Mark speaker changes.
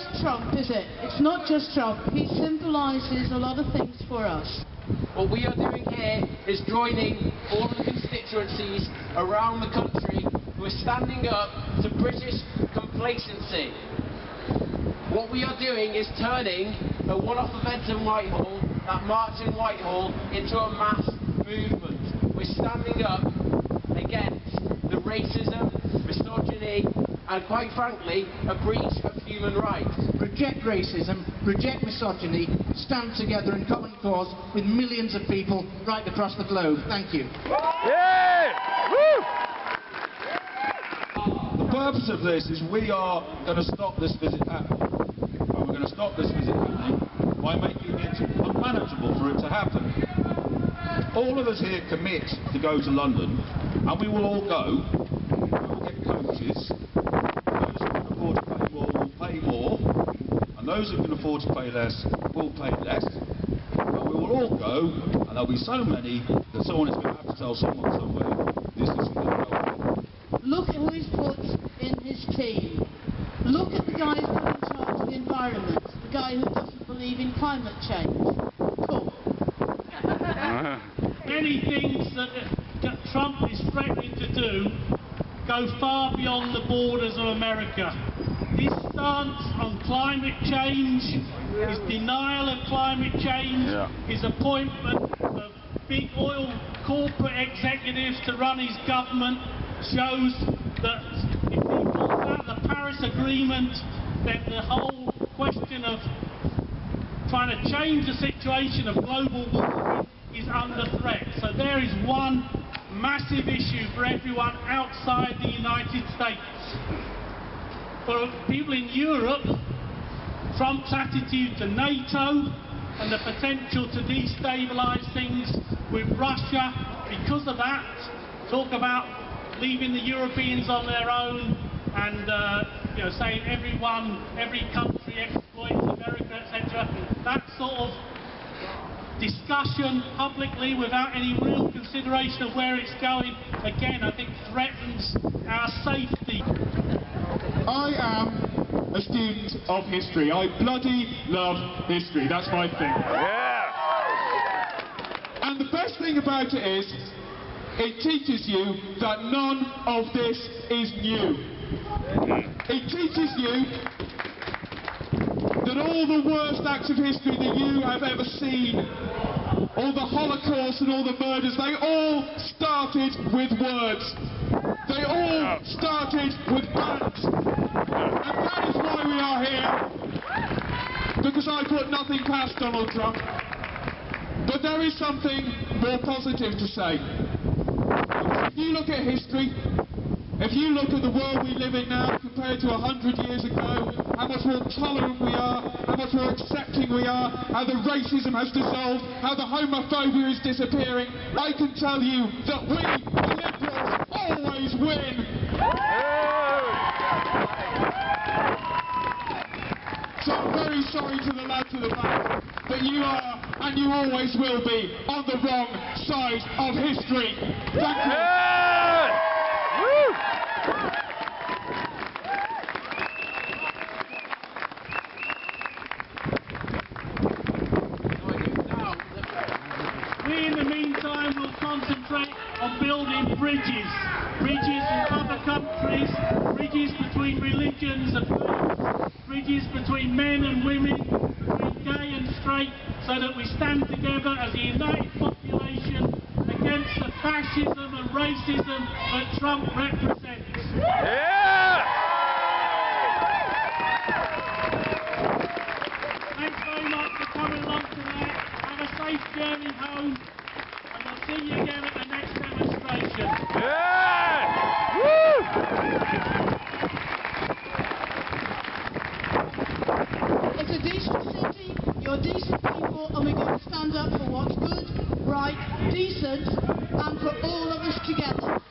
Speaker 1: just Trump, is it? It's not just Trump. He symbolises a lot of things for us.
Speaker 2: What we are doing here is joining all of the constituencies around the country who are standing up to British complacency. What we are doing is turning a one-off event in Whitehall, that march in Whitehall, into a mass movement. We're standing up against the racism, misogyny, and quite frankly, a breach of human rights.
Speaker 3: Reject racism, reject misogyny, stand together in common cause with millions of people right across the globe. Thank you.
Speaker 4: Yeah! Woo!
Speaker 5: The purpose of this is we are going to stop this visit happening. And we're going to stop this visit happening by making it unmanageable for it to happen. All of us here commit to go to London, and we will all go. We will get coaches. Those who can afford to pay more will pay more, and those who can afford to pay less will pay less. But we will all go, and there'll be so many that someone is going to have to tell someone somewhere this isn't going to go.
Speaker 1: Look who he's put in his team. Look at the guy who's put in charge of the environment, the guy who doesn't believe in climate change. Cool.
Speaker 6: Many things that Trump is threatening to do go far beyond the borders of America. His stance on climate change, his denial of climate change, his appointment of big oil corporate executives to run his government shows that if he pulls out the Paris Agreement, then the whole question of trying to change the situation of global warming is under threat. So there is one massive issue for everyone outside the United States. For people in Europe, Trump's attitude to NATO and the potential to destabilise things with Russia, because of that, talk about leaving the Europeans on their own and saying every country exploits America, etc. That sort of discussion publicly without any real consideration of where it's going, again, I think threatens our safety.
Speaker 7: I am a student of history. I bloody love history. That's my thing.
Speaker 4: Yeah!
Speaker 7: And the best thing about it is, it teaches you that none of this is new. It teaches you that all the worst acts of history that you have ever seen, all the Holocaust and all the murders, they all started with words. They all started with bans. And that is why we are here. Because I put nothing past Donald Trump. But there is something more positive to say. If you look at history, if you look at the world we live in now compared to 100 years ago, how much more tolerant we are, how much more accepting we are, how the racism has dissolved, how the homophobia is disappearing, I can tell you that we, the Liberals, always win. So I'm very sorry to the lads at the back, but you are, and you always will be, on the wrong side of history. Thank you.
Speaker 6: We, in the meantime, will concentrate on building bridges. Bridges with other countries, bridges between religions and faiths, bridges between men and women, between gay and straight, so that we stand together as a united population against the fascism and racism that Trump represents.
Speaker 4: Yeah!
Speaker 6: Thanks very much for coming along tonight. Have a safe journey home, and I'll see you again at the next demonstration.
Speaker 4: Yeah! Woo!
Speaker 1: It's a decent city, you're decent people, and we're going to stand up for what's good, right, decent, and for all of us together.